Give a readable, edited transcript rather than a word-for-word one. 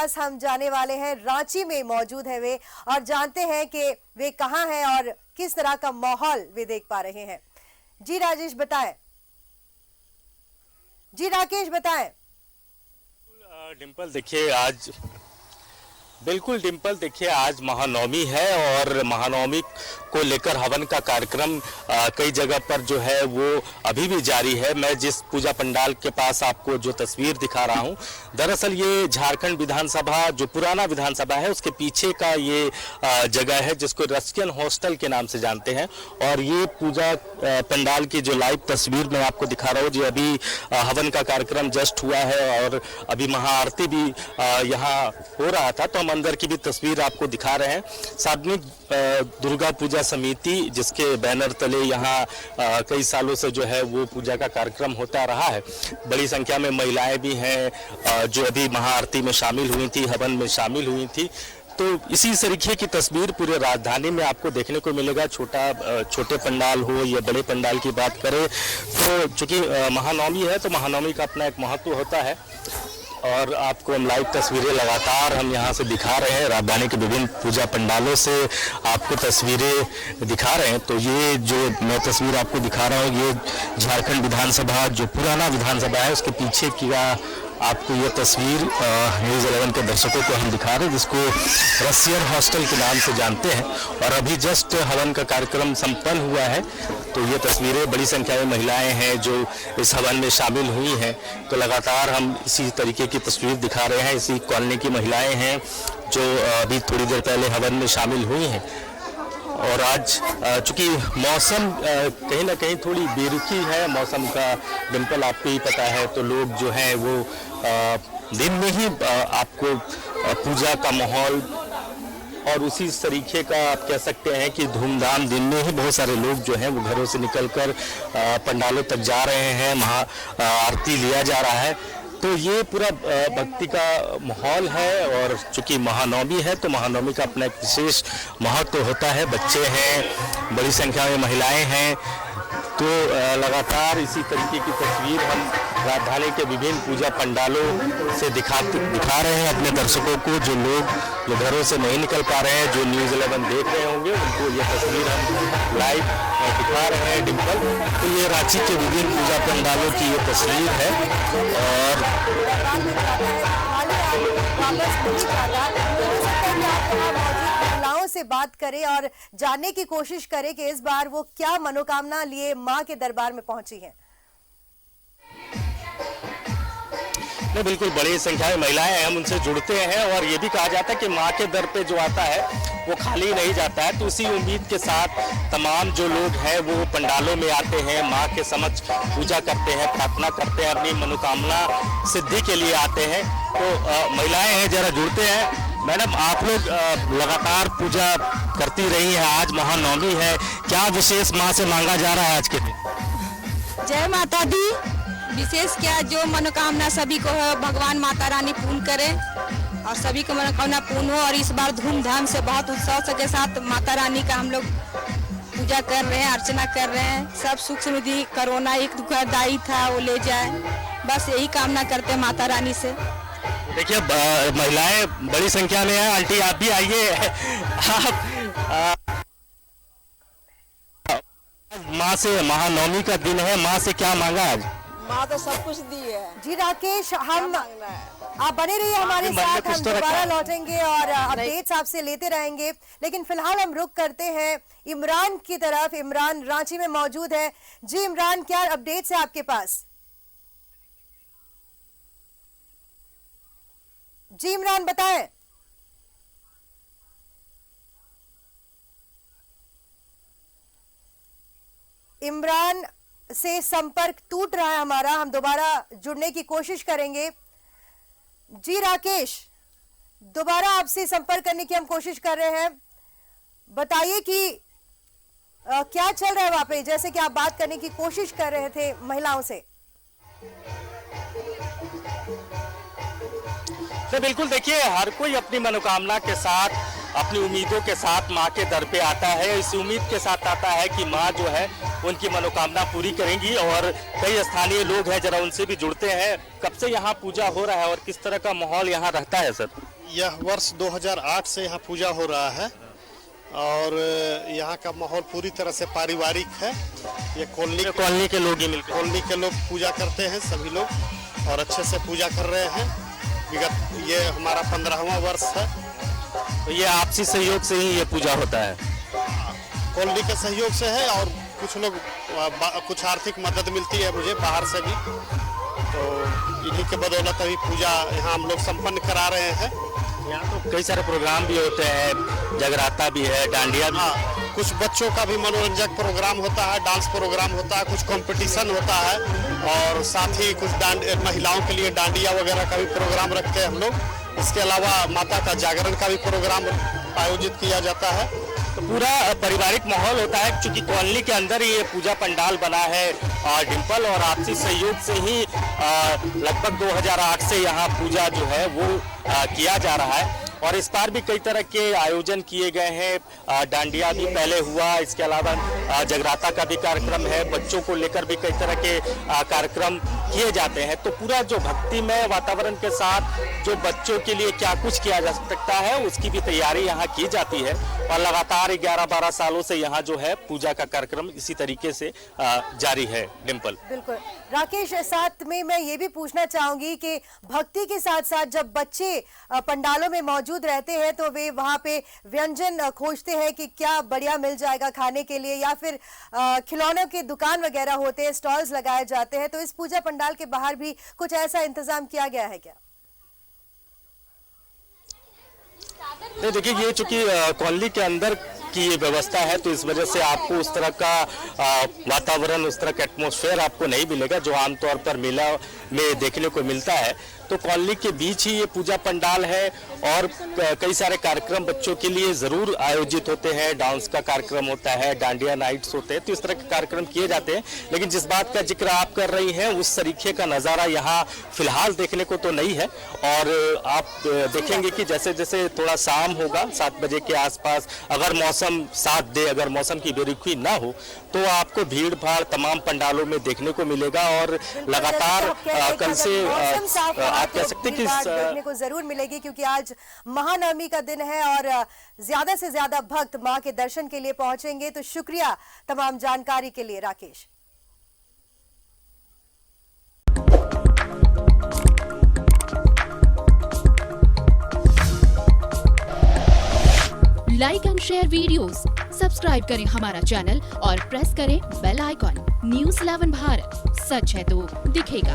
पास हम जाने वाले हैं। रांची में मौजूद है वे और जानते हैं कि वे कहां हैं और किस तरह का माहौल वे देख पा रहे हैं। जी राजेश बताएं। जी राकेश बताएं। डिंपल देखिए आज महानवमी है और महानवमी को लेकर हवन का कार्यक्रम कई जगह पर जो है वो अभी भी जारी है। मैं जिस पूजा पंडाल के पास आपको जो तस्वीर दिखा रहा हूं, दरअसल ये झारखंड विधानसभा जो पुराना विधानसभा है उसके पीछे का ये जगह है जिसको रसियन हॉस्टल के नाम से जानते हैं। और ये पूजा पंडाल की जो लाइव तस्वीर मैं आपको दिखा रहा हूँ, जो अभी हवन का कार्यक्रम जस्ट हुआ है और अभी महाआरती भी यहाँ हो रहा था, तो हम अंदर की भी तस्वीर आपको दिखा रहे हैं। सार्वजनिक दुर्गा पूजा समिति जिसके बैनर तले यहाँ कई सालों से जो है वो पूजा का कार्यक्रम होता रहा है। बड़ी संख्या में महिलाएं भी हैं जो अभी महाआरती में शामिल हुई थी, हवन में शामिल हुई थी। तो इसी तरीके की तस्वीर पूरे राजधानी में आपको देखने को मिलेगा। छोटे पंडाल हो या बड़े पंडाल की बात करें तो चूंकि महानवमी है तो महानवमी का अपना एक महत्व होता है और आपको हम लाइव तस्वीरें लगातार हम यहाँ से दिखा रहे हैं। राजधानी के विभिन्न पूजा पंडालों से आपको तस्वीरें दिखा रहे हैं। तो ये जो मैं तस्वीर आपको दिखा रहा हूँ, ये झारखंड विधानसभा जो पुराना विधानसभा है उसके पीछे की आपको ये तस्वीर न्यूज़ 11 के दर्शकों को हम दिखा रहे हैं, जिसको रसियन हॉस्टल के नाम से जानते हैं। और अभी जस्ट हवन का कार्यक्रम संपन्न हुआ है, तो ये तस्वीरें बड़ी संख्या में महिलाएं हैं जो इस हवन में शामिल हुई हैं। तो लगातार हम इसी तरीके की तस्वीर दिखा रहे हैं। इसी कॉलोनी की महिलाएं हैं जो अभी थोड़ी देर पहले हवन में शामिल हुई हैं। और आज चूंकि मौसम कहीं ना कहीं थोड़ी बेरुखी है मौसम का, डिंपल आपको ही पता है, तो लोग जो हैं वो दिन में ही आपको पूजा का माहौल और उसी तरीके का आप कह सकते हैं कि धूमधाम दिन में ही बहुत सारे लोग जो हैं वो घरों से निकलकर पंडालों तक जा रहे हैं, आरती लिया जा रहा है। तो ये पूरा भक्ति का माहौल है। और चूंकि महानवमी है तो महानवमी का अपना एक विशेष महत्व होता है। बच्चे हैं, बड़ी संख्या में महिलाएं हैं। तो लगातार इसी तरीके की तस्वीर हम राजधानी के विभिन्न पूजा पंडालों से दिखा रहे हैं अपने दर्शकों को। जो लोग जो घरों से नहीं निकल पा रहे हैं, जो न्यूज़ 11 देख रहे होंगे, उनको ये तस्वीर हम लाइव दिखा रहे हैं डिंपल। तो ये रांची के विभिन्न पूजा पंडालों की ये तस्वीर है। और से बात करें और जानने की कोशिश करें कि इस बार वो क्या मनोकामना लिए मां के दरबार में पहुंची हैं। नहीं, बिल्कुल बड़ी संख्या में महिलाएं हैं, हम उनसे जुड़ते हैं और ये भी कहा जाता है कि मां के दर पे जो आता है वो खाली नहीं जाता है। तो उसी उम्मीद के साथ तमाम जो लोग हैं वो पंडालों में आते हैं, मां के समक्ष पूजा करते हैं, प्रार्थना करते हैं, अपनी मनोकामना सिद्धि के लिए आते हैं। तो महिलाएं हैं, जरा जुड़ते हैं। मैडम, आप लोग लगातार पूजा करती रही हैं, आज महानवमी है, क्या विशेष मां से मांगा जा रहा है आज के दिन? जय माता दी। विशेष क्या, जो मनोकामना सभी को है भगवान माता रानी पूर्ण करे और सभी को मनोकामना पूर्ण हो। और इस बार धूमधाम से बहुत उत्साह के साथ माता रानी का हम लोग पूजा कर रहे हैं, अर्चना कर रहे हैं। सब सुख समृद्धि, कोरोना एक दुखदाई था वो ले जाए, बस यही कामना करते हैं माता रानी से। देखिए महिलाएं बड़ी संख्या में है। आंटी आप भी आइए। माँ से, महानवमी का दिन है, माँ से क्या मांगा आज? माँ तो सब कुछ दी है। जी राकेश, हम आप बने रहिए हमारे साथ, हम दोबारा लौटेंगे और अपडेट्स आपसे लेते रहेंगे। लेकिन फिलहाल हम रुक करते हैं इमरान की तरफ। इमरान रांची में मौजूद है। जी इमरान, क्या अपडेट्स है आपके पास? जी इमरान बताएं। इमरान से संपर्क टूट रहा है हमारा, हम दोबारा जुड़ने की कोशिश करेंगे। जी राकेश, दोबारा आपसे संपर्क करने की हम कोशिश कर रहे हैं। बताइए कि क्या चल रहा है वहां पे, जैसे कि आप बात करने की कोशिश कर रहे थे महिलाओं से। तो बिल्कुल देखिए, हर कोई अपनी मनोकामना के साथ, अपनी उम्मीदों के साथ माँ के दर पे आता है। इस उम्मीद के साथ आता है कि माँ जो है उनकी मनोकामना पूरी करेंगी। और कई स्थानीय लोग हैं, जरा उनसे भी जुड़ते हैं। कब से यहाँ पूजा हो रहा है और किस तरह का माहौल यहाँ रहता है सर? यह वर्ष 2008 से यहाँ पूजा हो रहा है और यहाँ का माहौल पूरी तरह से पारिवारिक है। ये कॉलोनी के लोग ही मिलकर कॉलोनी के लोग पूजा करते हैं, सभी लोग, और अच्छे से पूजा कर रहे हैं। विगत ये हमारा 15वां वर्ष है। तो ये आपसी सहयोग से ही ये पूजा होता है? कॉलोनी के सहयोग से है और कुछ लोग कुछ आर्थिक मदद मिलती है मुझे बाहर से भी, तो इन्हीं के बदौलत अभी पूजा यहाँ हम लोग संपन्न करा रहे हैं। यहाँ तो कई सारे प्रोग्राम भी होते हैं, जगराता भी है, डांडिया भी। हाँ, कुछ बच्चों का भी मनोरंजक प्रोग्राम होता है, डांस प्रोग्राम होता है, कुछ कंपटीशन होता है और साथ ही कुछ महिलाओं के लिए डांडिया वगैरह का भी प्रोग्राम रखते हैं हम लोग। इसके अलावा माता का जागरण का भी प्रोग्राम आयोजित किया जाता है। तो पूरा पारिवारिक माहौल होता है, क्योंकि कॉलोनी के अंदर ही ये पूजा पंडाल बना है डिम्पल, और आपसी सहयोग से ही लगभग 2008 से यहाँ पूजा जो है वो किया जा रहा है। और इस बार भी कई तरह के आयोजन किए गए हैं, डांडिया भी पहले हुआ, इसके अलावा जगराता का भी कार्यक्रम है, बच्चों को लेकर भी कई तरह के कार्यक्रम किए जाते हैं। तो पूरा जो भक्तिमय वातावरण के साथ जो बच्चों के लिए क्या कुछ किया जा सकता है उसकी भी तैयारी यहाँ की जाती है और लगातार 11-12 सालों से यहाँ जो है पूजा का कार्यक्रम इसी तरीके से जारी है। डिम्पल, बिल्कुल। राकेश, साथ में मैं ये भी पूछना चाहूंगी कि भक्ति के साथ साथ जब बच्चे पंडालों में मौजूद रहते हैं तो वे वहां पे व्यंजन खोजते हैं कि क्या बढ़िया मिल जाएगा खाने के लिए, या फिर खिलौनों की दुकान वगैरह होते हैं, स्टॉल्स लगाए जाते हैं। तो इस पूजा पंडाल के बाहर भी कुछ ऐसा इंतजाम किया गया है क्या? नहीं, देखिए, ये चूंकि कॉलोनी के अंदर की ये व्यवस्था है तो इस वजह से आपको उस तरह का वातावरण, उस तरह का एटमॉस्फेयर आपको नहीं मिलेगा जो आमतौर पर मेला में देखने को मिलता है। तो कॉलोनी के बीच ही ये पूजा पंडाल है और कई सारे कार्यक्रम बच्चों के लिए जरूर आयोजित होते हैं। डांस का कार्यक्रम होता है, डांडिया नाइट्स होते हैं, तो इस तरह के कार्यक्रम किए जाते हैं। लेकिन जिस बात का जिक्र आप कर रही हैं उस तरीके का नज़ारा यहाँ फिलहाल देखने को तो नहीं है। और आप देखेंगे कि जैसे जैसे थोड़ा शाम होगा, 7 बजे के आसपास, अगर मौसम साथ दे, अगर मौसम की बेरुखी ना हो, तो आपको भीड़ भाड़ तमाम पंडालों में देखने को मिलेगा। और लगातार कल से आप कह सकते हैं कि देखने को जरूर मिलेगी, क्योंकि आज महानवमी का दिन है और ज्यादा से ज्यादा भक्त मां के दर्शन के लिए पहुंचेंगे। तो शुक्रिया तमाम जानकारी के लिए Rakesh. Like and share videos, subscribe करें हमारा चैनल और प्रेस करें बेल आइकॉन। News 11 भारत, सच है तो दिखेगा।